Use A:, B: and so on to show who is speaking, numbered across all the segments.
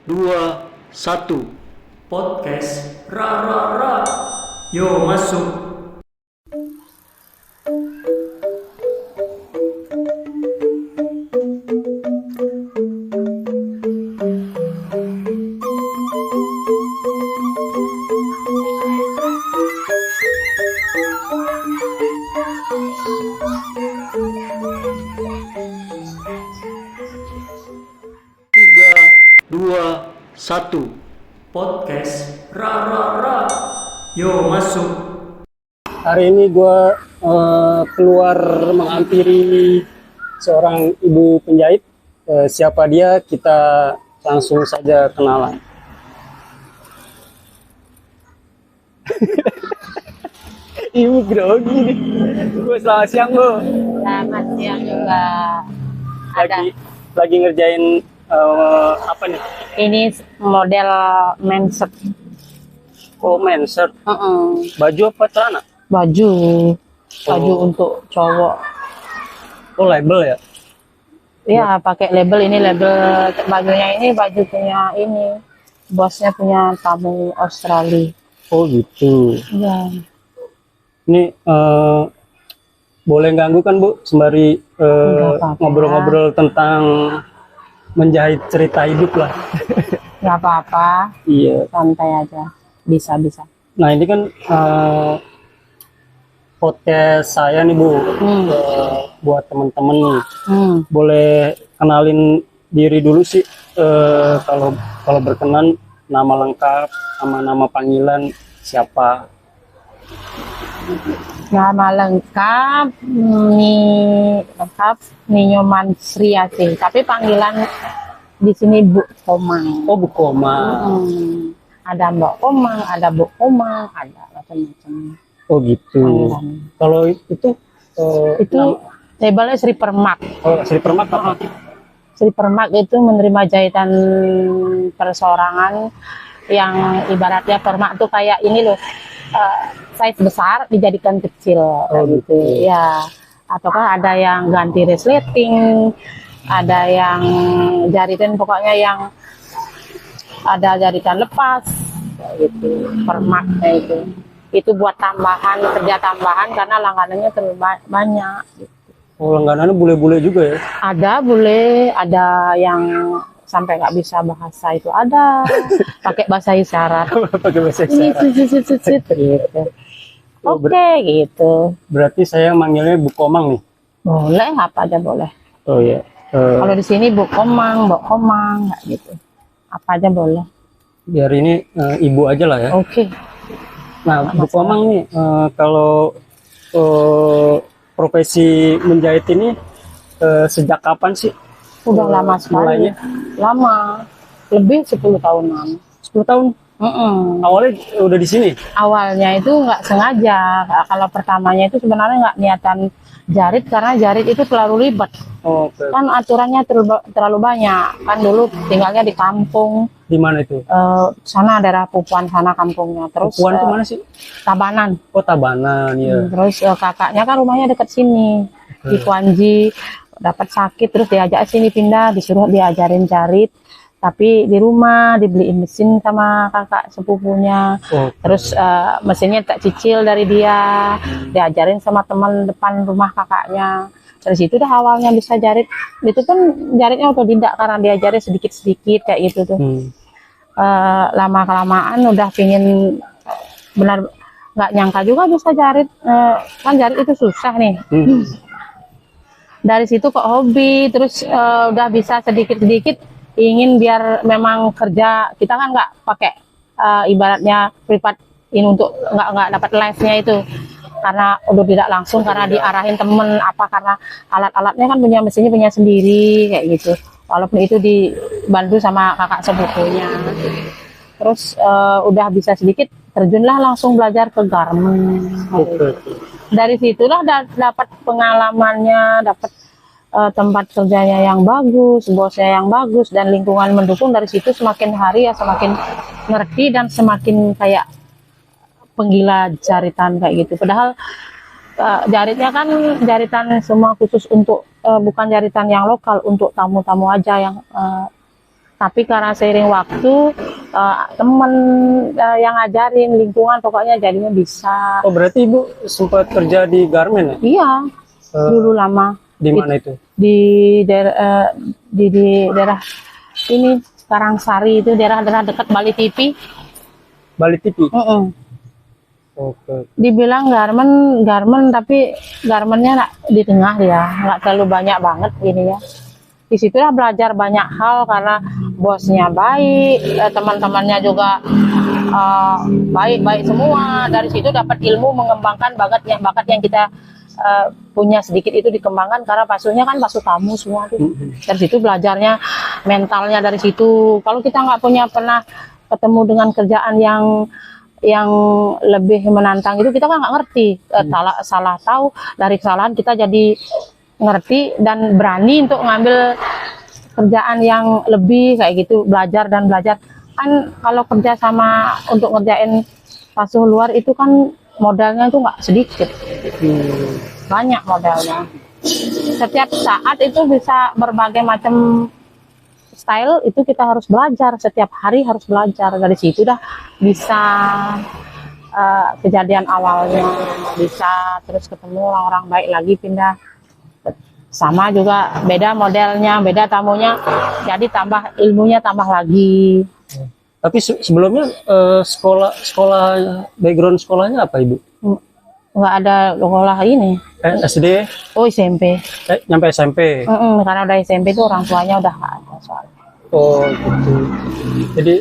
A: 2, 1. Podcast Ra Ra Ra. Yo masuk. Tiga, dua, satu. Podcast Ra Ra Ra. Yo masuk.
B: Hari ini gue keluar menghampiri seorang ibu penjahit. Siapa dia? Kita langsung saja kenalan. Ibu grogi nih. Bu, selamat siang, Bu.
C: Selamat siang juga. Ada.
B: Lagi ngerjain apa nih?
C: Ini model men's shirt.
B: Oh, men's shirt. Baju apa celana?
C: Baju
B: Oh.
C: untuk cowok.
B: Oh, label ya?
C: Ya, pakai label ini, label bajunya ini baju punya ini. Bosnya punya tamu Australia.
B: Oh, gitu.
C: Ya.
B: Ini boleh ganggu kan, Bu? Sembari
C: Nggak apa-apa.
B: ngobrol-ngobrol tentang menjahit cerita hidup lah.
C: Nggak apa-apa,
B: Iya.
C: santai aja. Bisa.
B: Nah, ini kan podcast saya nih, Bu. Buat teman-teman nih. Boleh kenalin diri dulu sih, kalau berkenan, nama lengkap sama nama panggilan siapa?
C: Nama lengkap Ninyoman Sriati, tapi panggilan di sini Bu Komang.
B: Oh, Bu Koma.
C: Ada Mbak Komang, ada Bu Komang, ada macam-macam
B: Oh, gitu.
C: panggilan.
B: Kalau itu
C: Itu labelnya Sri Permak.
B: Sri Permak apa?
C: Sri Permak itu menerima jahitan perseorangan yang ibaratnya permak tuh kayak ini loh, size besar dijadikan kecil, kayak gitu. Ya, ataukah ada yang ganti resleting, ada yang jaritan, pokoknya yang ada jaritan lepas, kayak gitu. Permaknya itu buat tambahan, kerja tambahan karena langganannya terlalu banyak.
B: Oh, langganannya bule-bule juga ya?
C: Ada boleh, ada yang sampai nggak bisa bahasa itu ada, pakai bahasa isyarat.
B: Pakai bahasa
C: Ini
B: isyarat.
C: gitu.
B: Oh,
C: Oke gitu.
B: Berarti saya manggilnya Bu Komang nih.
C: Boleh, apa aja boleh.
B: Oh iya.
C: Kalau di sini Bu Komang, Mbok Komang, nggak gitu. Apa aja boleh.
B: Biar ini ibu aja lah ya.
C: Oke.
B: Nah, Bu
C: masalah.
B: Komang nih, kalau profesi menjahit ini sejak kapan sih?
C: Udah lama sekali.
B: Mulainya?
C: Lama. Lebih 10 tahunan.
B: 10 tahun. Awalnya udah di sini.
C: Awalnya itu nggak sengaja. Kalau pertamanya itu sebenarnya nggak niatan jarit, karena jarit itu terlalu ribet.
B: Oh, oke.
C: Kan aturannya terlalu banyak. Kan dulu tinggalnya di kampung.
B: Di mana itu?
C: Sana daerah Pupuan sana kampungnya. Terus
B: Puan itu mana sih?
C: Tabanan.
B: Oh, Tabanan ya.
C: Terus kakaknya kan rumahnya dekat sini di Kuanji, dapat sakit terus diajak sini pindah, disuruh diajarin jarit, tapi di rumah dibeliin mesin sama kakak sepupunya.
B: Oh,
C: Terus mesinnya tak cicil dari dia, diajarin sama teman depan rumah kakaknya. Dari situ dah awalnya bisa jarit. Itu kan jaritnya otodidak karena diajarin sedikit-sedikit kayak gitu tuh. Lama kelamaan udah pingin benar, nggak nyangka juga bisa jarit. Kan jarit itu susah nih. Dari situ kok hobi, terus udah bisa sedikit-sedikit, ingin biar memang kerja kita kan nggak pakai ibaratnya privat ini untuk nggak dapat live-nya itu, karena udah tidak langsung, karena diarahin temen apa, karena alat-alatnya kan mesinnya punya sendiri kayak gitu, walaupun itu dibantu sama kakak sepupunya. Terus udah bisa sedikit, terjunlah langsung belajar ke garment. Dari situlah dapat pengalamannya, dapat tempat kerjanya yang bagus, bosnya yang bagus, dan lingkungan mendukung. Dari situ semakin hari ya semakin ngerti dan semakin kayak penggila jaritan kayak gitu. Padahal jaritnya kan jaritan semua khusus untuk bukan jaritan yang lokal, untuk tamu-tamu aja yang Tapi karena seiring waktu teman yang ngajarin, lingkungan pokoknya jadinya bisa.
B: Oh, berarti Ibu sempat kerja di garmen ya?
C: Iya, dulu lama
B: Di mana itu?
C: di daerah di daerah ini Karangsari, itu daerah-daerah dekat Bali TV.
B: Bali TV. Oke.
C: Dibilang garmen tapi garmennya di tengah dia, nggak terlalu banyak banget gini ya. Di situlah belajar banyak hal karena bosnya baik, teman-temannya juga baik-baik semua. Dari situ dapat ilmu, mengembangkan bakat yang kita punya sedikit itu dikembangkan, karena pasuhnya kan pasuh tamu semua tuh. Dari situ belajarnya, mentalnya dari situ. Kalau kita nggak pernah ketemu dengan kerjaan yang lebih menantang itu, kita kan nggak ngerti. Salah tahu, dari kesalahan kita jadi ngerti dan berani untuk ngambil kerjaan yang lebih kayak gitu, belajar kan. Kalau kerja sama untuk ngerjain pasuh luar itu kan modalnya itu nggak sedikit, banyak modalnya. Setiap saat itu bisa berbagai macam style, itu kita harus belajar, setiap hari harus belajar. Dari situ dah bisa kejadian awalnya, bisa terus ketemu orang-orang baik lagi, pindah sama juga, beda modelnya, beda tamunya, jadi tambah ilmunya tambah lagi.
B: Tapi sebelumnya sekolah background sekolahnya apa Ibu?
C: Nggak ada sekolah ini.
B: SD?
C: Oh, SMP.
B: Nyampe SMP?
C: Karena udah SMP itu orang tuanya udah nggak ada soalnya.
B: Oh gitu. Jadi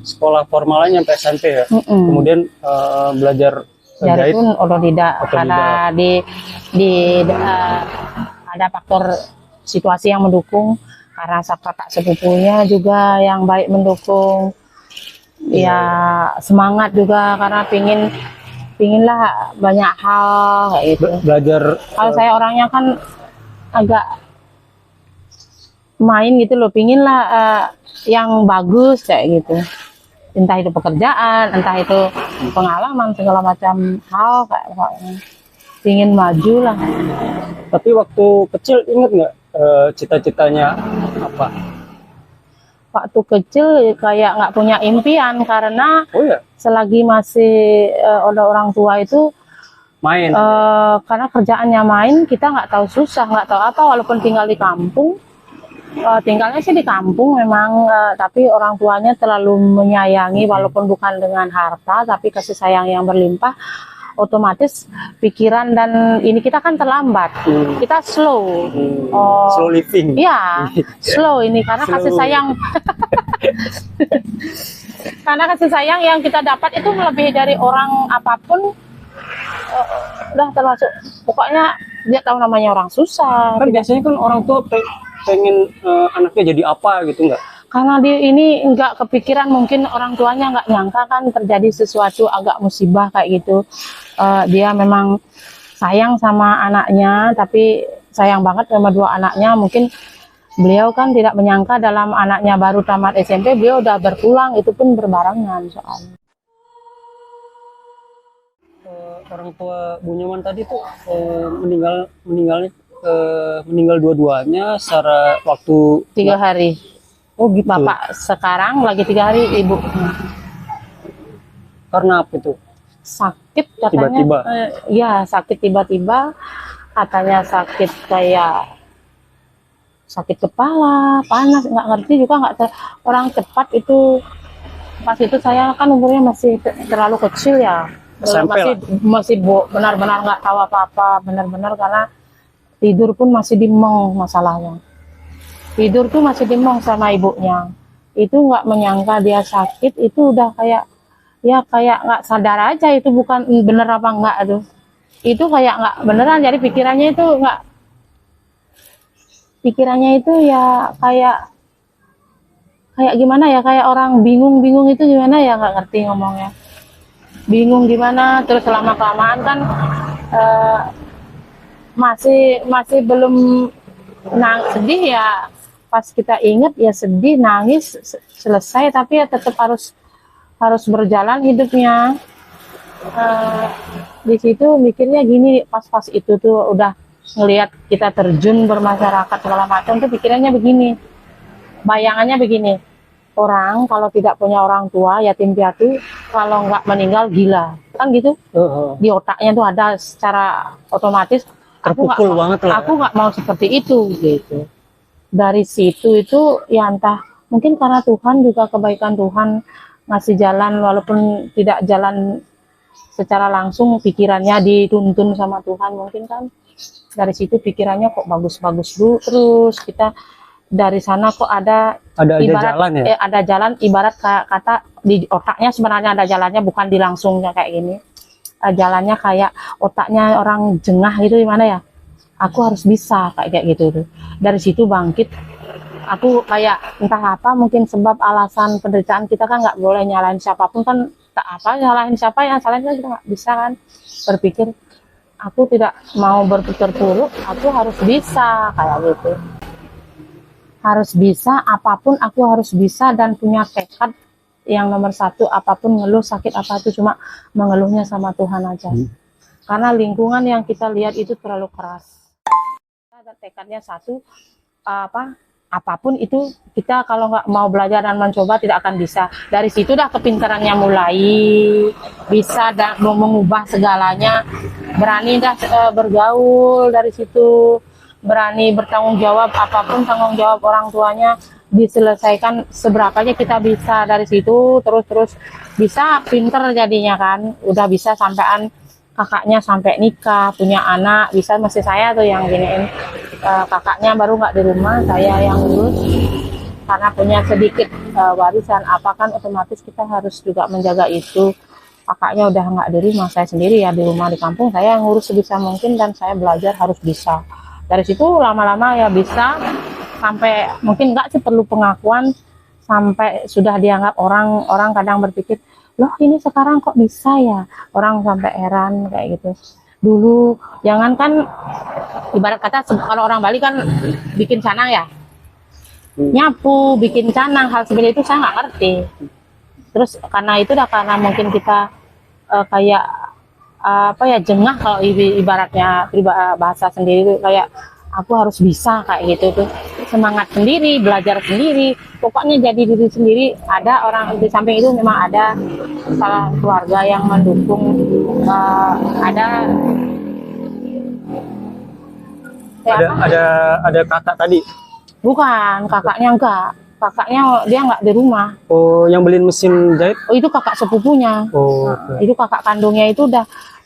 B: sekolah formalnya nyampe SMP ya? Kemudian belajar
C: Jadi
B: jahit?
C: pun otodidak, karena ada faktor situasi yang mendukung, karena kakak sepupunya juga yang baik mendukung, ya semangat juga karena pinginlah banyak hal kayak gitu.
B: Belajar.
C: Kalau saya orangnya kan agak main gitu loh, pinginlah yang bagus kayak gitu. Entah itu pekerjaan, entah itu pengalaman, segala macam hal kayak ingin maju lah.
B: Tapi waktu kecil ingat nggak cita-citanya apa?
C: Waktu kecil kayak nggak punya impian, karena
B: Oh ya,
C: selagi masih ada orang tua itu
B: main.
C: karena kerjaannya main, kita nggak tahu susah, nggak tahu apa, walaupun tinggal di kampung. Tinggalnya sih di kampung memang, tapi orang tuanya terlalu menyayangi, walaupun bukan dengan harta, tapi kasih sayang yang berlimpah. Otomatis pikiran dan ini kita kan terlambat, kita slow.
B: Slow living.
C: Iya, slow ini karena kasih sayang. Karena kasih sayang yang kita dapat itu melebihi dari orang apapun. Udah termasuk, pokoknya dia tahu namanya orang susah.
B: Kan biasanya kan orang tua pengen anaknya jadi apa gitu nggak?
C: Karena dia ini nggak kepikiran, mungkin orang tuanya nggak nyangka kan terjadi sesuatu agak musibah kayak gitu. Dia memang sayang sama anaknya, tapi sayang banget sama dua anaknya. Mungkin beliau kan tidak menyangka dalam anaknya baru tamat SMP, beliau udah berpulang, itu pun berbarengan soalnya.
B: Orang tua Bu Nyoman tadi tuh meninggal dua-duanya secara waktu
C: 3 hari.
B: Oh gitu.
C: Bapak sekarang lagi 3 hari, ibu
B: Karena apa itu?
C: sakit katanya.
B: Tiba-tiba?
C: Ya sakit tiba-tiba, katanya sakit kayak sakit kepala, panas, nggak ngerti juga, orang cepat itu. Pas itu saya kan umurnya masih terlalu kecil ya, masih benar-benar nggak tahu apa-apa, benar-benar, karena tidur pun masih dimong masalahnya. Tidur tuh masih dimong sama ibunya. Itu nggak menyangka dia sakit, itu udah kayak nggak sadar aja itu bukan bener apa enggak tuh. Itu kayak nggak beneran, jadi pikirannya itu ya kayak gimana ya, kayak orang bingung itu gimana ya, nggak ngerti ngomongnya. Bingung gimana, terus lama-kelamaan kan masih belum sedih ya, pas kita ingat ya sedih, nangis, selesai, tapi ya tetap harus berjalan hidupnya. Di situ mikirnya gini, pas itu tuh udah ngelihat kita terjun bermasyarakat segala macam tuh pikirannya begini, bayangannya begini, orang kalau tidak punya orang tua, yatim piatu, kalau nggak meninggal gila, kan gitu. Di otaknya tuh ada secara otomatis.
B: Terpukul banget lah.
C: Aku nggak mau seperti itu gitu. Dari situ itu ya entah mungkin karena Tuhan juga kebaikan Tuhan ngasih jalan walaupun tidak jalan secara langsung, pikirannya dituntun sama Tuhan mungkin kan. Dari situ pikirannya kok bagus-bagus dulu, terus kita dari sana kok ada ibarat
B: jalan ya?
C: ada jalan, ibarat kata di otaknya sebenarnya ada jalannya, bukan di langsungnya kayak gini. Jalannya kayak otaknya orang jengah gitu, gimana ya, aku harus bisa kayak gitu tuh. Dari situ bangkit aku kayak entah apa, mungkin sebab alasan penderitaan kita kan nggak boleh nyalain siapapun kan, tak apa nyalain siapa, yang salahnya kita nggak bisa kan. Berpikir aku tidak mau berpikir buruk, aku harus bisa kayak gitu, harus bisa apapun, aku harus bisa dan punya tekad. Yang nomor satu, apapun ngeluh sakit apa itu cuma mengeluhnya sama Tuhan aja. Karena lingkungan yang kita lihat itu terlalu keras. Ada tekadnya satu, apapun itu kita kalau nggak mau belajar dan mencoba tidak akan bisa. Dari situ dah kepintarannya mulai bisa dan mau mengubah segalanya. Berani dah bergaul dari situ, berani bertanggung jawab, apapun tanggung jawab orang tuanya diselesaikan seberapanya kita bisa. Dari situ terus bisa pinter jadinya kan, udah bisa sampean kakaknya sampai nikah punya anak, bisa. Masih saya tuh yang giniin, kakaknya baru nggak di rumah, saya yang ngurus karena punya sedikit warisan apa kan, otomatis kita harus juga menjaga itu. Kakaknya udah nggak di rumah, saya sendiri ya di rumah di kampung, saya ngurus sebisa mungkin dan saya belajar harus bisa. Dari situ lama-lama ya bisa, sampai mungkin nggak sih perlu pengakuan, sampai sudah dianggap orang kadang berpikir, loh ini sekarang kok bisa ya, orang sampai heran kayak gitu. Dulu jangankan ibarat kata kalau orang Bali kan bikin canang ya, nyapu, bikin canang, hal seperti itu saya nggak ngerti. Terus karena itu dah, karena mungkin kita kayak apa ya, jengah kalau ibaratnya bahasa sendiri itu, kayak aku harus bisa kayak gitu tuh, semangat sendiri, belajar sendiri, pokoknya jadi diri sendiri. Ada orang di samping itu, memang ada salah keluarga yang mendukung,
B: ada kakak tadi.
C: Bukan kakaknya, enggak, kakaknya dia nggak di rumah.
B: Oh, yang beliin mesin jahit?
C: Oh, itu kakak sepupunya.
B: Oh,
C: Itu kakak kandungnya itu udah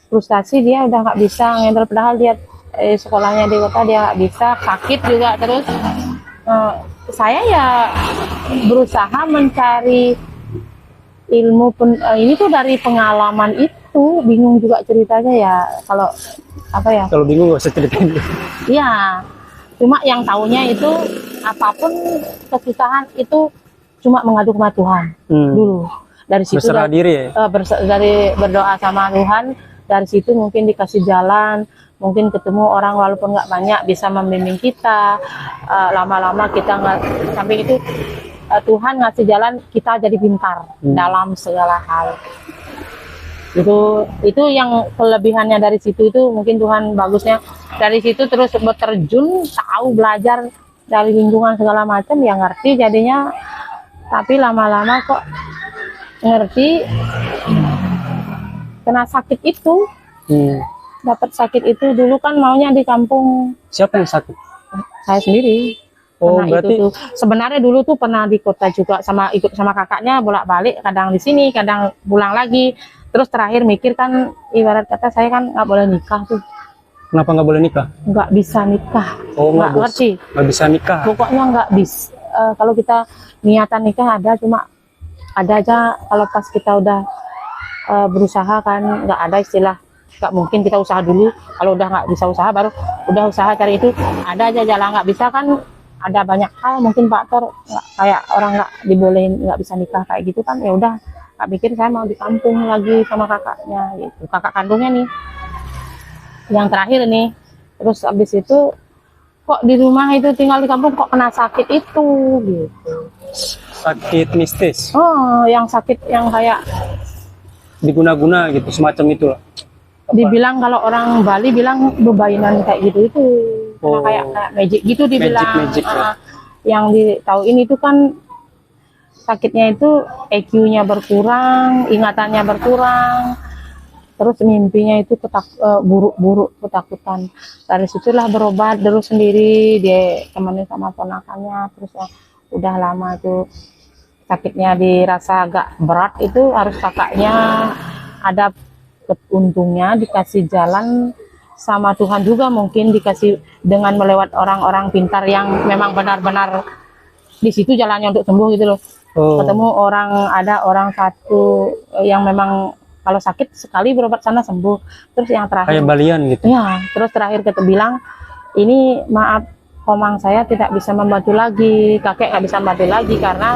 C: frustasi, dia udah nggak bisa ngendel, padahal dia sekolahnya di kota, dia nggak bisa, sakit juga. Terus saya ya berusaha mencari ilmu ini tuh dari pengalaman itu, bingung juga ceritanya ya, kalau apa ya,
B: kalau bingung nggak usah ceritain.
C: iya, cuma yang tahunya itu apapun kesusahan itu cuma mengadu sama Tuhan dulu. Dari situ
B: berserah diri ya?
C: dari berdoa sama Tuhan. Dari situ mungkin dikasih jalan, mungkin ketemu orang walaupun nggak banyak bisa membimbing kita. Lama-lama kita nggak, samping itu Tuhan ngasih jalan, kita jadi pintar dalam segala hal. Itu yang kelebihannya dari situ. Itu mungkin Tuhan bagusnya dari situ. Terus berterjun, tahu, belajar dari lingkungan segala macam, ya ngerti jadinya. Tapi lama-lama kok ngerti, kena sakit itu, dapat sakit itu. Dulu kan maunya di kampung.
B: Siapa yang sakit?
C: Saya sendiri.
B: Oh,
C: Karena
B: berarti
C: itu tuh sebenarnya dulu tuh pernah di kota juga, ikut sama kakaknya bolak-balik, kadang di sini, kadang pulang lagi. Terus terakhir mikir kan, ibarat kata saya kan nggak boleh nikah tuh.
B: Kenapa nggak boleh nikah?
C: Nggak bisa nikah.
B: Oh,
C: nggak ngerti.
B: Nggak bisa nikah.
C: Pokoknya nggak bisa. Kalau kita niatan nikah ada, cuma ada aja kalau pas kita udah berusaha kan, nggak ada istilah nggak mungkin kita usaha dulu, kalau udah nggak bisa usaha baru udah usaha cari itu. Ada aja jalan nggak bisa kan, ada banyak hal mungkin faktor, kayak orang nggak dibolehin, nggak bisa nikah kayak gitu kan. Ya udah, nggak pikir saya mau di kampung lagi sama kakaknya gitu, kakak kandungnya nih yang terakhir nih. Terus abis itu kok di rumah itu, tinggal di kampung kok kena sakit itu gitu.
B: Sakit mistis?
C: Oh, yang sakit yang kayak
B: diguna-guna gitu, semacam itulah.
C: Dibilang kalau orang Bali bilang bebainan kayak gitu itu.
B: Oh,
C: kayak magic gitu dibilang.
B: magic ya.
C: yang tahu ini tuh kan sakitnya itu EQ-nya berkurang, ingatannya berkurang, terus mimpinya itu buruk-buruk, ketakutan. Dari situlah berobat dulu sendiri, dia temenin sama ponakannya, terus udah lama tuh sakitnya dirasa agak berat, itu harus kakaknya ada untungnya dikasih jalan sama Tuhan juga, mungkin dikasih dengan melewat orang-orang pintar yang memang benar-benar di situ jalannya untuk sembuh gitu loh. Ketemu ada orang satu yang memang kalau sakit sekali berobat sana sembuh. Terus yang terakhir
B: kayak balian gitu.
C: Ya, terus terakhir kita bilang, ini maaf komang saya tidak bisa membantu lagi, kakek nggak bisa membantu lagi karena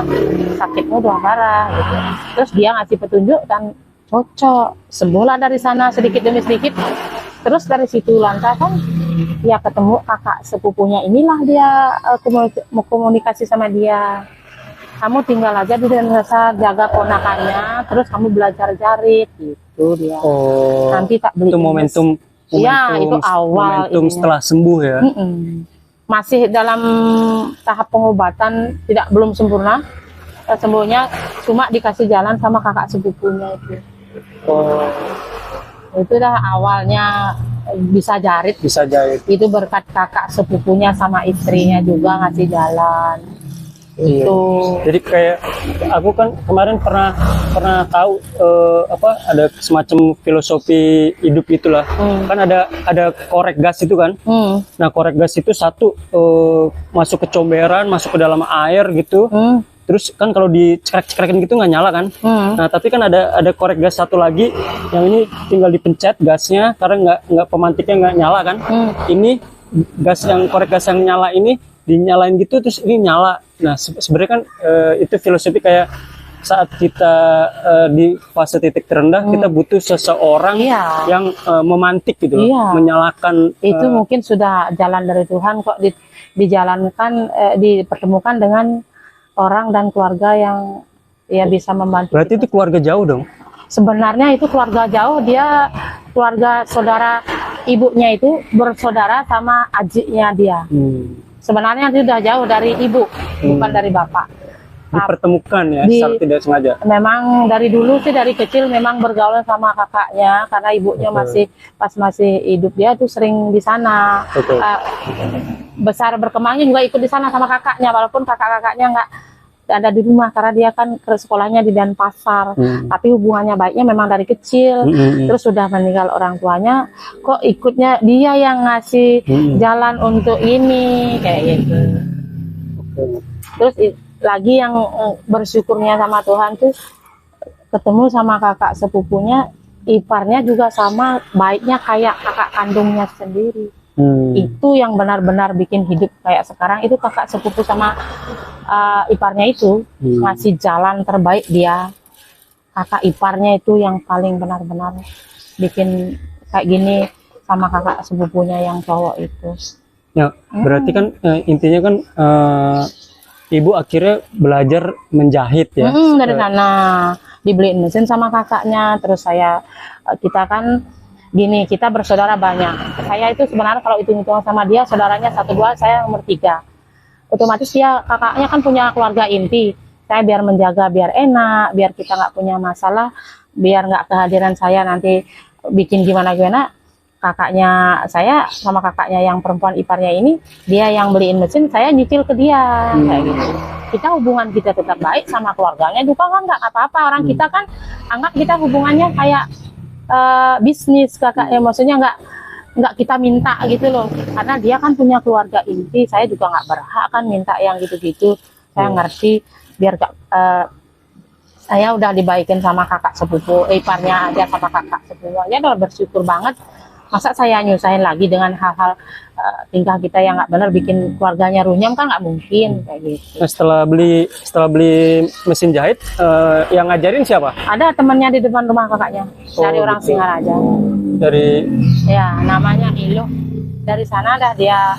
C: sakitnya udah parah gitu. Terus dia ngasih petunjuk dan cocok, sembuhlah dari sana sedikit demi sedikit. Terus dari situ lantas kan ya ketemu kakak sepupunya, inilah dia mau komunikasi sama dia. Kamu tinggal aja di desa, jaga ponakannya, terus kamu belajar jarit gitu dia. Nanti tak beli.
B: Itu momentum
C: ya, itu awal
B: momentum setelah sembuh ya.
C: Masih dalam tahap pengobatan, belum sempurna. Sembuhnya cuma dikasih jalan sama kakak sepupunya itu. Itu dah awalnya bisa jarit. Itu berkat kakak sepupunya sama istrinya juga ngasih jalan. Itu.
B: Jadi kayak aku kan kemarin pernah tahu ada semacam filosofi hidup itulah. Kan ada korek gas itu kan. Nah, korek gas itu satu masuk ke comberan, masuk ke dalam air gitu. Terus kan kalau dicekrek-cekrekin gitu nggak nyala kan. Nah, tapi kan ada korek gas satu lagi yang ini tinggal dipencet gasnya karena nggak pemantiknya nggak nyala kan. Ini korek gas yang nyala ini dinyalain gitu terus ini nyala. Nah, sebenarnya kan itu filosofi kayak saat kita di fase titik terendah kita butuh seseorang yang memantik gitu, menyalakan. Itu
C: mungkin sudah jalan dari Tuhan kok dijalankan, dipertemukan dengan orang dan keluarga yang ya bisa membantu.
B: Berarti
C: kita.
B: Itu keluarga jauh dong?
C: Sebenarnya itu keluarga jauh, dia keluarga saudara ibunya itu bersaudara sama adiknya dia. Sebenarnya itu sudah jauh dari ibu, bukan dari bapak.
B: Dipertemukan ya, secara tidak sengaja.
C: Memang dari dulu sih, dari kecil memang bergaul sama kakaknya, karena ibunya masih hidup dia tuh sering di sana. Besar berkembangnya juga ikut di sana sama kakaknya, walaupun kakak-kakaknya nggak ada di rumah karena dia kan ke sekolahnya di Denpasar. Tapi hubungannya baiknya memang dari kecil. Terus sudah meninggal orang tuanya, kok ikutnya dia yang ngasih jalan untuk ini kayak gitu. Terus lagi yang bersyukurnya sama Tuhan tuh ketemu sama kakak sepupunya, iparnya juga sama baiknya kayak kakak kandungnya sendiri. Itu yang benar-benar bikin hidup kayak sekarang, itu kakak sepupu sama iparnya itu ngasih jalan terbaik dia. Kakak iparnya itu yang paling benar-benar bikin kayak gini sama kakak sepupunya yang cowok itu.
B: Ya, berarti kan intinya kan ibu akhirnya belajar menjahit ya.
C: Dari sana dibeliin mesin sama kakaknya, terus kita kan gini, kita bersaudara banyak. Saya itu sebenarnya kalau hitung-hitungan sama dia, saudaranya 1, 2, saya nomor 3. Otomatis dia kakaknya kan punya keluarga inti. Saya biar menjaga, biar enak, biar kita nggak punya masalah, biar nggak kehadiran saya nanti bikin gimana-gimana. Kakaknya saya sama kakaknya yang perempuan iparnya ini, dia yang beliin mesin, saya nyicil ke dia kayak gitu. Kita hubungan kita tetap baik sama keluarganya juga kan nggak apa-apa. Orang kita kan anggap kita hubungannya kayak bisnis kakaknya, maksudnya nggak kita minta gitu loh, karena dia kan punya keluarga inti. Saya juga nggak berhak kan minta yang gitu-gitu. Saya ngerti biar saya udah dibaikin sama kakak sepupu, iparnya aja sama kakak sepupu aja udah bersyukur banget. Masa saya nyusahin lagi dengan hal-hal tingkah kita yang nggak benar, bikin keluarganya runyam, kan nggak mungkin kayak gitu.
B: Nah, setelah beli mesin jahit, yang ngajarin siapa?
C: Ada temannya di depan rumah kakaknya, dari orang
B: gitu.
C: Singaraja.
B: Ya,
C: namanya Ilo. Dari sana dah dia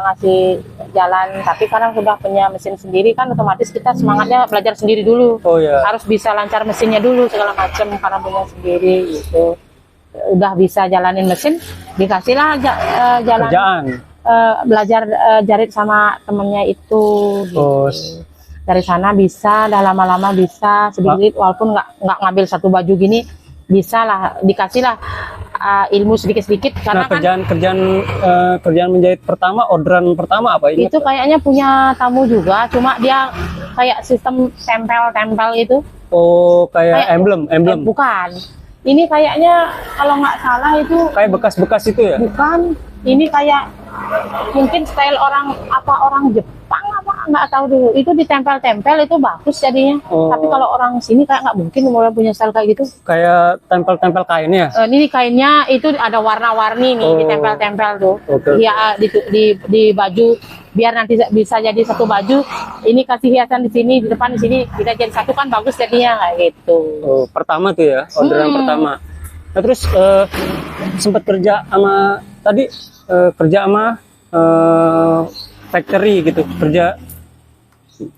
C: ngasih jalan, tapi karena sudah punya mesin sendiri kan otomatis kita semangatnya belajar sendiri dulu. Harus bisa lancar mesinnya dulu segala macam karena punya sendiri gitu. Udah bisa jalanin mesin, dikasihlah jalan belajar jarit sama temennya itu gitu.
B: Oh,
C: Dari sana bisa, dah lama-lama bisa sedikit, walaupun nggak ngambil satu baju gini, bisa lah, dikasih lah ilmu sedikit-sedikit.
B: nah,
C: Karena kan
B: kerjaan menjahit pertama, orderan pertama apa ini?
C: itu kayaknya punya tamu juga, cuma dia kayak sistem tempel-tempel itu.
B: Oh, kayak emblem.
C: Bukan. Ini kayaknya kalau nggak salah itu
B: Kayak bekas-bekas itu ya?
C: bukan. Ini kayak mungkin style orang Jepang apa nggak tahu dulu. Itu ditempel-tempel itu bagus jadinya.
B: Oh.
C: Tapi kalau orang sini kayak nggak mungkin mulai punya style kayak gitu.
B: Kayak tempel-tempel kainnya.
C: Ini kainnya itu ada warna-warni nih,
B: Oh.
C: ditempel-tempel tuh.
B: Oke.
C: Ya di baju biar nanti bisa jadi satu baju. Ini kasih hiasan di sini, di depan di sini, kita jadi satu kan bagus jadinya kayak gitu.
B: Oh, pertama tuh ya, orderan pertama. Nah, terus sempat kerja sama tadi kerja sama factory gitu.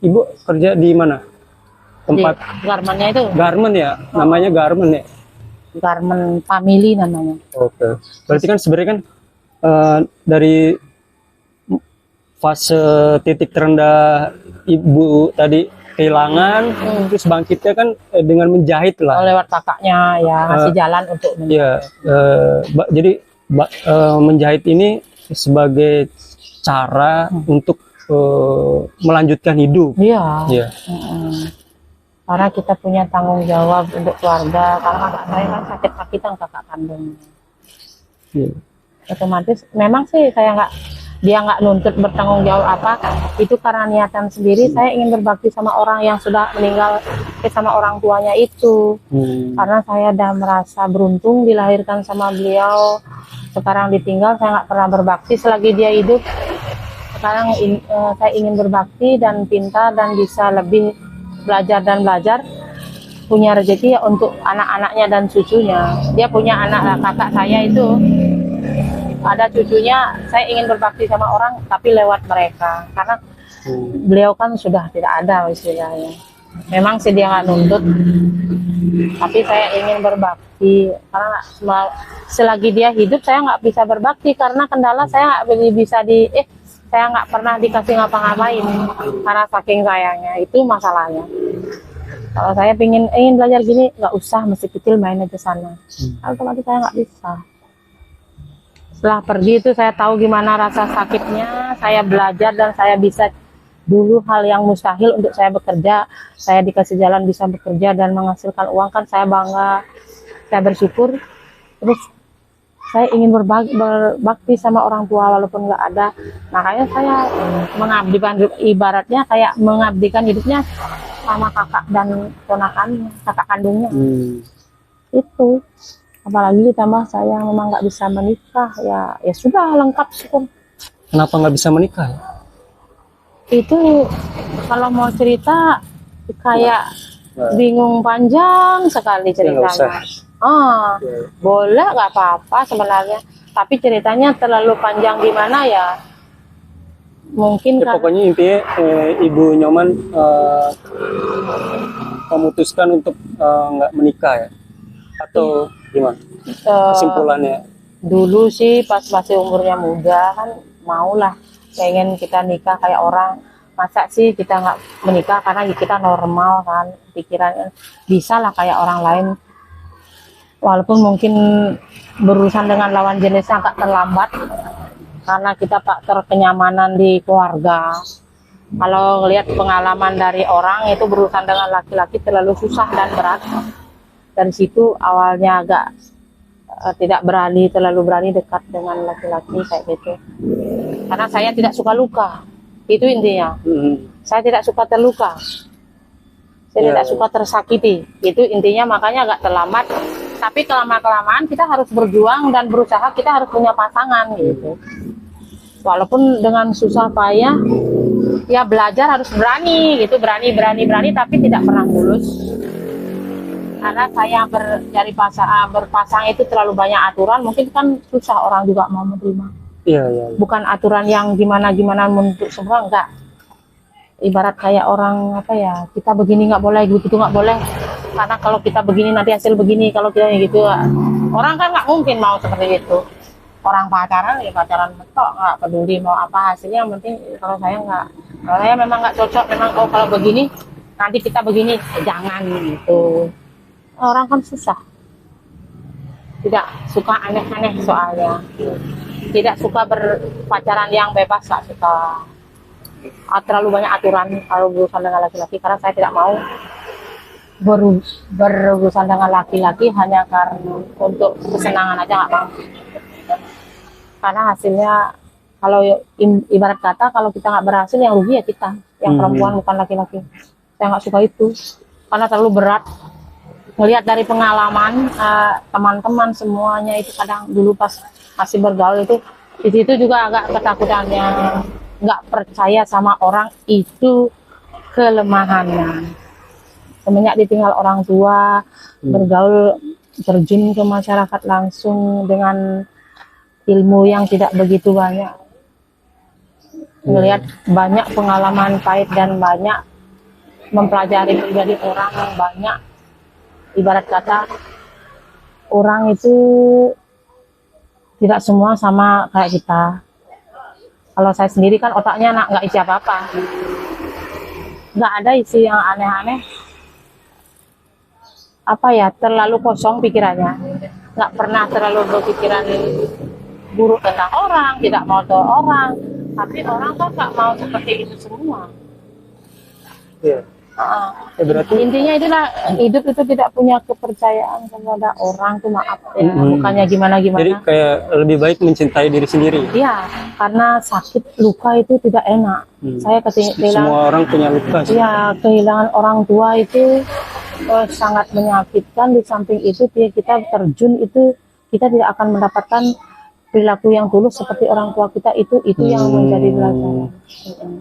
B: Ibu kerja di mana? Tempat
C: Di garmennya itu,
B: garment ya, namanya garment ya.
C: garment family namanya.
B: Oke. Berarti kan sebenarnya kan dari fase titik terendah ibu tadi kehilangan, terus bangkitnya kan dengan menjahit lah.
C: Lewat kakaknya ya ngasih jalan untuk
B: Iya, jadi menjahit ini sebagai cara untuk melanjutkan hidup.
C: Iya.
B: Iya.
C: Karena kita punya tanggung jawab untuk keluarga. Karena kakak saya kan sakit sakitan kakak kandung.
B: Iya.
C: Otomatis memang sih dia nggak nuntut bertanggung jawab apa. Itu karena niatan sendiri. Saya ingin berbakti sama orang yang sudah meninggal, sama orang tuanya itu. Karena saya udah merasa beruntung dilahirkan sama beliau. Sekarang ditinggal, saya nggak pernah berbakti selagi dia hidup. Sekarang saya ingin berbakti dan pintar dan bisa lebih belajar punya rezeki ya untuk anak-anaknya dan cucunya. Dia punya anak kakak saya itu ada cucunya. Saya ingin berbakti sama orang tapi lewat mereka karena beliau kan sudah tidak ada istilahnya. Memang sih dia nggak nuntut, tapi saya ingin berbakti karena selagi dia hidup saya nggak bisa berbakti karena kendala saya nggak bisa saya nggak pernah dikasih ngapa-ngapain karena saking sayangnya. Itu masalahnya. Kalau saya ingin belajar gini, nggak usah, masih kecil main aja sana. Otomatis saya nggak bisa. Setelah pergi itu saya tahu gimana rasa sakitnya. Saya belajar dan saya bisa dulu hal yang mustahil untuk saya bekerja. Saya dikasih jalan bisa bekerja dan menghasilkan uang, kan saya bangga. Saya bersyukur. Terus saya ingin berbakti sama orang tua walaupun nggak ada. Makanya saya mengabdikan, ibaratnya kayak mengabdikan hidupnya sama kakak dan ponakannya, kakak kandungnya. Itu. Apalagi ditambah saya memang nggak bisa menikah, ya sudah lengkap syukur.
B: Kenapa nggak bisa menikah?
C: Itu kalau mau cerita kayak bingung panjang sekali ceritanya. Boleh nggak apa-apa sebenarnya, tapi ceritanya terlalu panjang gimana ya? Mungkin
B: Ya, pokoknya intinya Ibu Nyoman memutuskan untuk nggak menikah ya, atau gimana kesimpulannya?
C: Dulu sih pas masih umurnya muda kan maulah, pengen kita nikah kayak orang. Masa sih kita nggak menikah karena kita normal kan, pikiran bisa lah kayak orang lain. Walaupun mungkin berurusan dengan lawan jenisnya agak terlambat karena kita faktor kenyamanan di keluarga. Kalau lihat pengalaman dari orang itu berurusan dengan laki-laki terlalu susah dan berat. Dari situ awalnya agak tidak terlalu berani dekat dengan laki-laki kayak gitu. Karena saya tidak suka luka. Itu intinya. Saya tidak suka terluka. Saya tidak suka tersakiti. Itu intinya, makanya agak terlambat. Tapi kelamaan kita harus berjuang dan berusaha, kita harus punya pasangan gitu. Walaupun dengan susah payah, ya belajar harus berani gitu, berani, tapi tidak pernah mulus. Karena saya berpasang itu terlalu banyak aturan, mungkin kan susah orang juga mau menerima.
B: Iya.
C: Bukan aturan yang gimana untuk semua, enggak. Ibarat kayak orang kita begini nggak boleh, gitu nggak boleh. Karena kalau kita begini nanti hasil begini, kalau kita gitu, orang kan nggak mungkin mau seperti itu. orang pacaran ya pacaran betok, nggak peduli mau apa hasilnya, yang penting kalau saya memang nggak cocok, memang kalau begini nanti kita begini, jangan gitu. Orang kan susah, tidak suka aneh-aneh soalnya, tidak suka berpacaran yang bebas, nggak suka terlalu banyak aturan kalau berurusan dengan laki-laki, karena saya tidak mau berurusan dengan laki-laki hanya karena untuk kesenangan aja, nggak mau. Karena hasilnya kalau ibarat kata kalau kita nggak berhasil yang rugi ya kita, yang perempuan bukan laki-laki. Saya nggak suka itu karena terlalu berat. Melihat dari pengalaman teman-teman semuanya itu kadang dulu pas masih bergaul itu di situ juga agak ketakutannya, nggak percaya sama orang itu kelemahannya. Semenjak ditinggal orang tua, bergaul, terjun ke masyarakat langsung dengan ilmu yang tidak begitu banyak, melihat banyak pengalaman pahit dan banyak mempelajari pribadi orang yang banyak. Ibarat kata orang itu tidak semua sama kayak kita. Kalau saya sendiri kan otaknya nggak isi apa-apa, nggak ada isi yang aneh-aneh. Apa ya, terlalu kosong pikirannya, nggak pernah terlalu berpikiran buruk tentang orang, tidak mau tahu orang, tapi orang kan nggak mau seperti itu semua.
B: Iya. Berarti
C: Intinya itulah, hidup itu tidak punya kepercayaan kepada orang tuh, maaf ya, bukannya gimana-gimana.
B: jadi kayak lebih baik mencintai diri sendiri.
C: Iya, karena sakit luka itu tidak enak. Saya kehilangan,
B: Semua orang punya luka sih.
C: iya, kehilangan orang tua itu sangat menyakitkan. Di samping itu kita terjun itu kita tidak akan mendapatkan perilaku yang tulus seperti orang tua kita, itu yang menjadi pelajaran.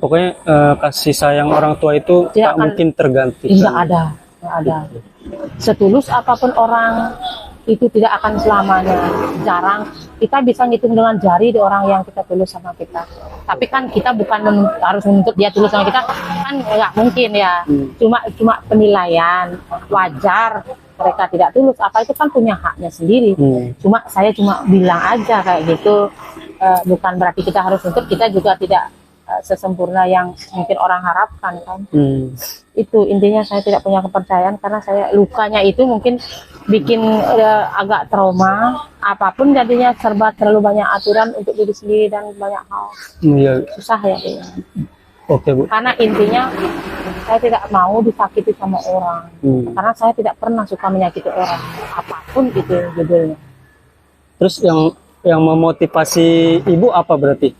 B: Pokoknya kasih sayang orang tua itu tak mungkin terganti.
C: Nggak ada. Setulus apapun orang itu tidak akan selamanya. Jarang kita bisa ngitung dengan jari di orang yang kita tulus sama kita. Tapi kan kita bukan harus menuntut dia tulus sama kita, kan nggak mungkin ya. Cuma penilaian, wajar mereka tidak tulus, apa itu kan punya haknya sendiri. Saya cuma bilang aja kayak gitu, bukan berarti kita harus nuntut, kita juga tidak sesempurna yang mungkin orang harapkan kan. Itu intinya, saya tidak punya kepercayaan karena saya lukanya itu mungkin bikin agak trauma. Apapun jadinya serba terlalu banyak aturan untuk diri sendiri dan banyak hal.
B: Iya.
C: Susah ya.
B: Oke, Bu.
C: Karena intinya saya tidak mau disakiti sama orang. Karena saya tidak pernah suka menyakiti orang, apapun itu judulnya.
B: Terus yang memotivasi Ibu apa berarti?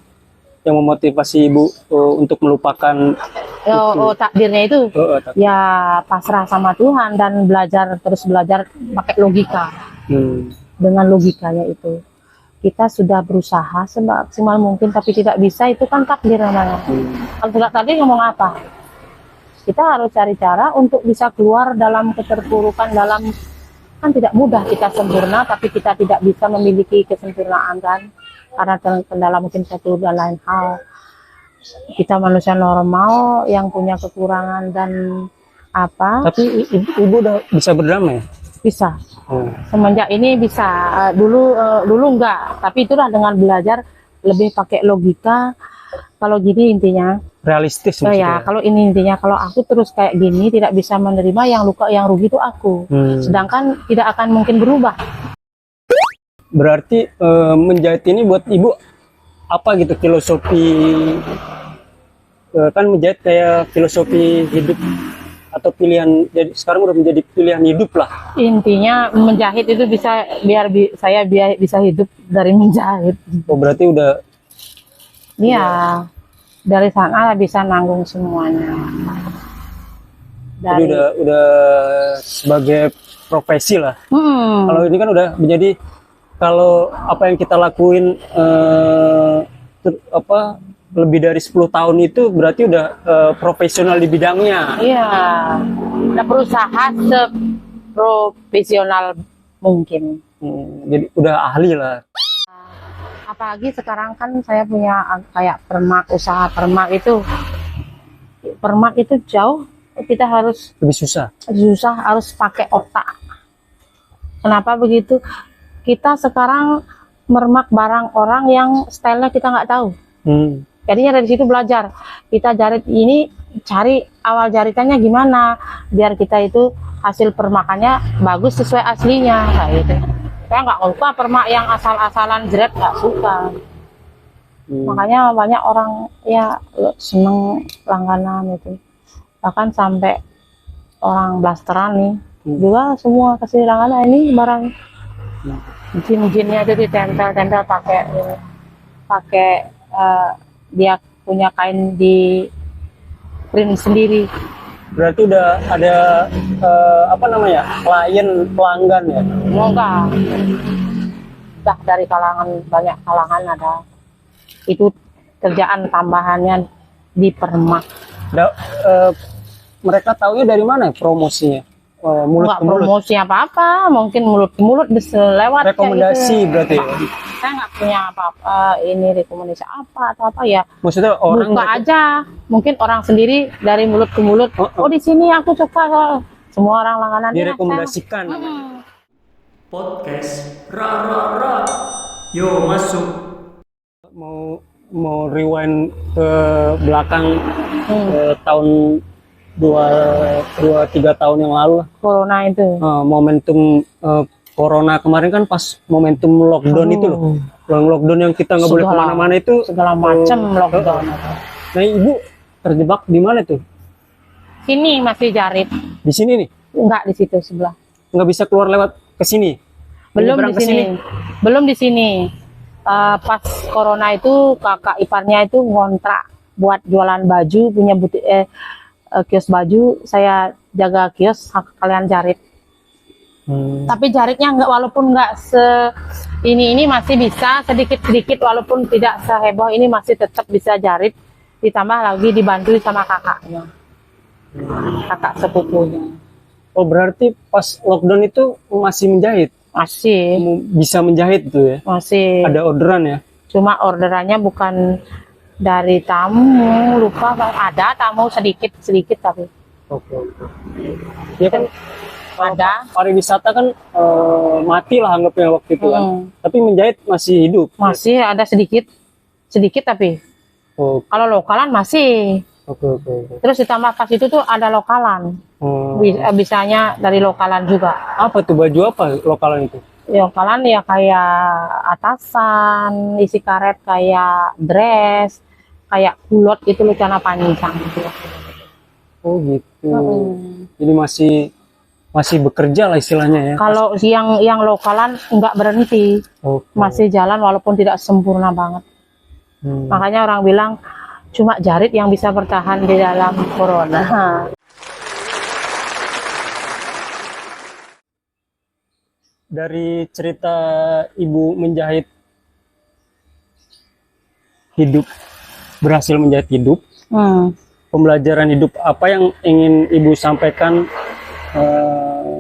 B: Yang memotivasi Ibu untuk melupakan
C: Takdirnya itu ya pasrah sama Tuhan dan terus belajar pakai logika. Dengan logikanya itu kita sudah berusaha semaksimal mungkin tapi tidak bisa, itu kan takdir namanya. Kalau tidak takdir ngomong apa? Kita harus cari cara untuk bisa keluar dalam keterpurukan, kan tidak mudah kita sempurna tapi kita tidak bisa memiliki kesempurnaan kan, karena kendala mungkin satu dan lain hal. Kita manusia normal yang punya kekurangan dan apa.
B: Tapi Ibu udah bisa berdamai?
C: Bisa. Semenjak ini bisa. Dulu enggak, tapi itulah dengan belajar lebih pakai logika. Kalau gini intinya
B: realistis
C: ya, kalau ini intinya kalau aku terus kayak gini tidak bisa menerima yang rugi itu aku. Sedangkan tidak akan mungkin berubah.
B: Berarti menjahit ini buat Ibu apa gitu filosofi, kan menjahit kayak filosofi hidup atau pilihan, jadi sekarang udah menjadi pilihan hidup lah.
C: Intinya menjahit itu bisa saya bisa hidup dari menjahit.
B: Oh, berarti udah.
C: Iya, dari sana bisa nanggung semuanya.
B: Jadi udah sebagai profesi lah. Kalau ini kan udah menjadi, kalau apa yang kita lakuin lebih dari 10 tahun itu berarti udah profesional di bidangnya.
C: Iya, udah berusaha seprofesional mungkin.
B: Jadi udah ahli lah.
C: Apalagi sekarang kan saya punya kayak usaha permak itu jauh, kita harus
B: Lebih susah.
C: harus pakai otak. Kenapa begitu? Kita sekarang mermak barang orang yang stylenya kita nggak tahu. Jadinya dari situ belajar. Kita jarit ini, cari awal jaritannya gimana, biar kita itu hasil permakannya bagus sesuai aslinya, kayak gitu. Saya nggak suka permak yang asal-asalan jeret, nggak suka. Makanya banyak orang ya seneng langganan itu. Bahkan sampai orang blasteran nih juga semua kasih langganan ini barang jin-jinnya itu ditempel-tempel pakai dia punya kain di print sendiri.
B: Berarti udah ada apa namanya, klien pelanggan ya?
C: Enggak, udah dari banyak kalangan ada. Itu kerjaan tambahannya di permak.
B: Mereka taunya dari mana promosinya? Mulut
C: Enggak
B: ke mulut?
C: promosi apa-apa, mungkin mulut ke mulut bisa lewat.
B: Rekomendasi
C: gitu.
B: berarti ya?
C: Saya nggak punya apa-apa, ini rekomendasi apa atau apa ya.
B: Maksudnya orang
C: Buka aja, mungkin orang sendiri dari mulut ke mulut. Oh di sini aku suka, semua orang langganan
B: direkomendasikan.
A: Podcast Ra Ra Ra. Yo masuk.
B: Mau rewind ke belakang ke tahun 2-3 tahun yang lalu lah.
C: Corona itu.
B: Momentum Corona kemarin kan pas momentum lockdown itu loh. Lockdown yang kita nggak boleh kemana-mana itu.
C: Segala macam lockdown.
B: Nah ibu terjebak di mana tuh?
C: Sini masih jarit.
B: Di sini nih?
C: Enggak, di situ sebelah.
B: Nggak bisa keluar lewat ke sini?
C: Belum di sini. Belum di sini. Pas Corona itu kakak iparnya itu ngontrak buat jualan baju, punya butik kios baju. Saya jaga kios, kalian jarit. Tapi jaritnya enggak, walaupun enggak ini masih bisa sedikit-sedikit, walaupun tidak seheboh ini masih tetap bisa jarit, ditambah lagi dibantu sama kakaknya, kakak sepupunya.
B: Oh berarti pas lockdown itu masih menjahit?
C: Masih
B: Bisa menjahit tuh ya?
C: masih
B: Ada orderan ya?
C: cuma orderannya bukan dari tamu, lupa ada tamu sedikit tapi
B: Oke. Ya kan
C: ada.
B: pariwisata kan mati lah anggapnya waktu itu kan. Tapi menjahit masih hidup.
C: Masih ada sedikit tapi
B: Oh,
C: kalau lokalan masih.
B: oke.
C: Terus ditambah pas itu tuh ada lokalan. Bisanya dari lokalan juga.
B: Apa tuh, baju apa lokalan itu?
C: Lokalan ya kayak atasan, isi karet kayak dress, kayak kulot itu loh, celana panjang gitu.
B: Oh gitu. Jadi masih bekerja lah istilahnya ya.
C: Kalau yang lokalan nggak berhenti,
B: Oke.
C: masih jalan walaupun tidak sempurna banget. Makanya orang bilang cuma jarit yang bisa bertahan di dalam corona.
B: Dari cerita ibu menjahit hidup, berhasil menjahit hidup, pembelajaran hidup apa yang ingin ibu sampaikan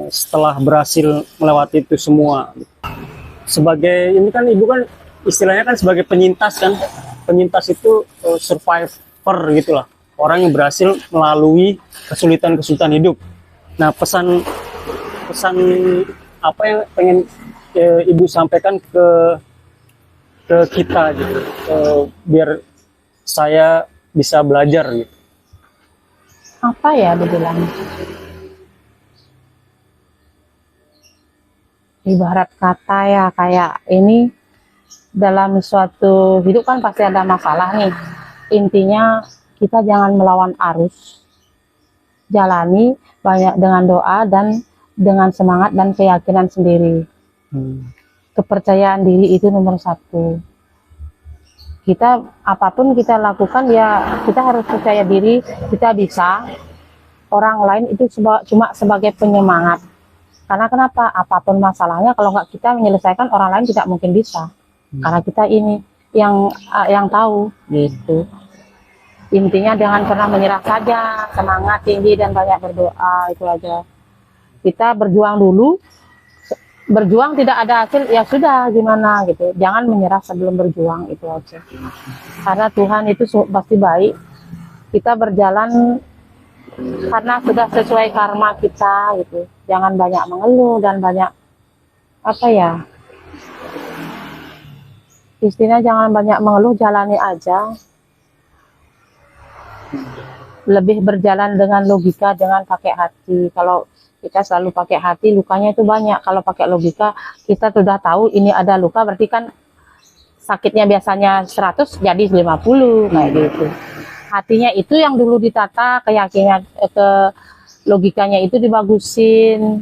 B: setelah berhasil melewati itu semua? Sebagai ini kan ibu kan istilahnya kan sebagai penyintas kan, penyintas itu survivor gitulah, orang yang berhasil melalui kesulitan hidup. Nah pesan apa yang pengen ibu sampaikan ke kita gitu, biar saya bisa belajar gitu?
C: Apa ya dibilang? Ibarat kata ya kayak ini, dalam suatu hidup kan pasti ada masalah nih. Intinya kita jangan melawan arus, jalani banyak dengan doa dan dengan semangat dan keyakinan sendiri. Kepercayaan diri itu nomor 1. Kita apapun kita lakukan ya kita harus percaya diri, kita bisa. Orang lain itu cuma sebagai penyemangat. Karena kenapa? Apapun masalahnya kalau nggak kita menyelesaikan, orang lain tidak mungkin bisa. Karena kita ini yang tahu gitu. Intinya jangan pernah menyerah saja, semangat tinggi dan banyak berdoa, itu aja. Kita berjuang dulu, berjuang tidak ada hasil ya sudah gimana gitu, jangan menyerah sebelum berjuang, itu aja. Karena Tuhan itu pasti baik, kita berjalan karena sudah sesuai karma kita gitu. Jangan banyak mengeluh dan banyak apa ya, Istilah jangan banyak mengeluh, jalani aja. Lebih berjalan dengan logika, jangan pakai hati. Kalau kita selalu pakai hati, lukanya itu banyak. Kalau pakai logika, kita sudah tahu ini ada luka, berarti kan sakitnya biasanya 100 jadi 50 kayak gitu. Hatinya itu yang dulu ditata, keyakinan ke logikanya itu dibagusin,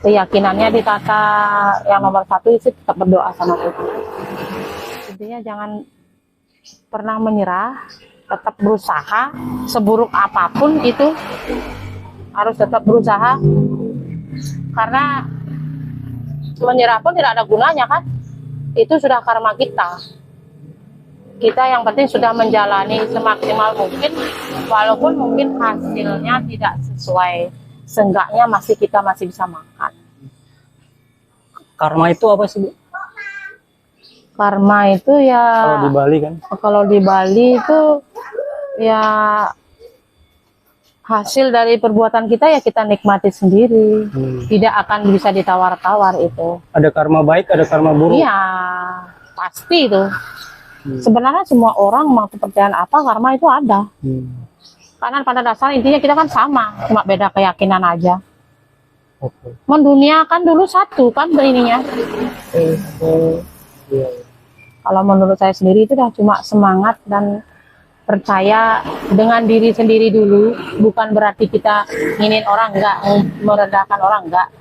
C: keyakinannya ditata. Yang nomor satu itu tetap berdoa sama Tuhan. Intinya jangan pernah menyerah, tetap berusaha, seburuk apapun itu harus tetap berusaha, karena menyerah pun tidak ada gunanya kan, itu sudah karma kita. Kita yang penting sudah menjalani semaksimal mungkin, walaupun mungkin hasilnya tidak sesuai, seenggaknya kita masih bisa makan.
B: Karma itu apa sih, Bu?
C: Karma itu ya,
B: Kalau di Bali kan?
C: kalau di Bali itu ya hasil dari perbuatan kita ya kita nikmati sendiri. Tidak akan bisa ditawar-tawar itu.
B: Ada karma baik, ada karma buruk.
C: Iya, pasti itu. Sebenarnya semua orang mau kepercayaan apa, karma itu ada. Karena pada dasar intinya kita kan sama, cuma beda keyakinan aja.
B: Oke.
C: Dunia kan dulu satu kan ininya.
B: Iya.
C: Kalau menurut saya sendiri itu dah cuma semangat dan percaya dengan diri sendiri dulu. Bukan berarti kita nginin orang, enggak, merendahkan orang, enggak.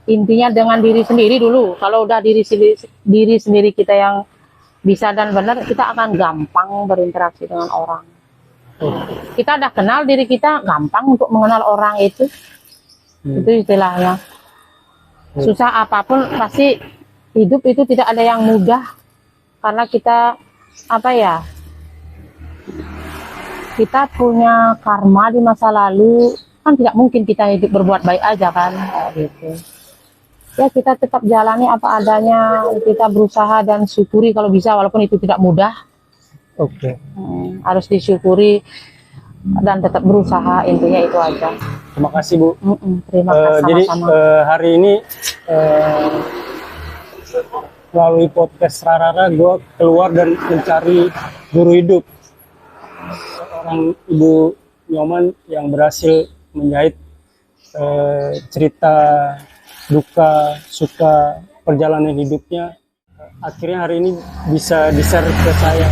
C: Intinya dengan diri sendiri dulu. Kalau udah diri sendiri kita yang bisa dan benar, kita akan gampang berinteraksi dengan orang. Kita udah kenal diri kita, gampang untuk mengenal orang itu. Itu istilahnya. Susah apapun, pasti hidup itu tidak ada yang mudah. Karena kita, kita punya karma di masa lalu, kan tidak mungkin kita hidup berbuat baik aja kan, gitu. Ya kita tetap jalani apa adanya, kita berusaha dan syukuri kalau bisa, walaupun itu tidak mudah.
B: Oke.
C: Harus disyukuri dan tetap berusaha, intinya itu aja.
B: Terima kasih, Bu.
C: Terima kasih
B: Jadi
C: sama-sama.
B: hari ini melalui podcast Rarara, gue keluar dan mencari guru hidup. Seorang Ibu Nyoman yang berhasil menjahit cerita duka, suka perjalanan hidupnya. Akhirnya hari ini bisa di-share ke saya.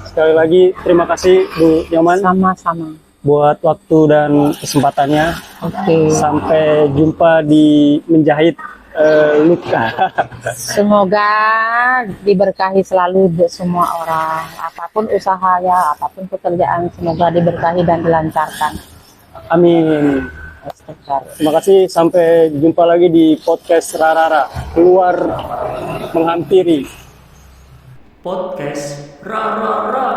B: Sekali lagi terima kasih Bu Nyoman.
C: Sama-sama.
B: Buat waktu dan kesempatannya.
C: Oke.
B: Sampai jumpa di menjahit luka.
C: Semoga diberkahi selalu semua orang, apapun usahanya, apapun pekerjaan, semoga diberkahi dan dilancarkan.
B: Amin. Terima kasih, sampai jumpa lagi di podcast Rarara, keluar menghampiri.
A: Podcast Rarara.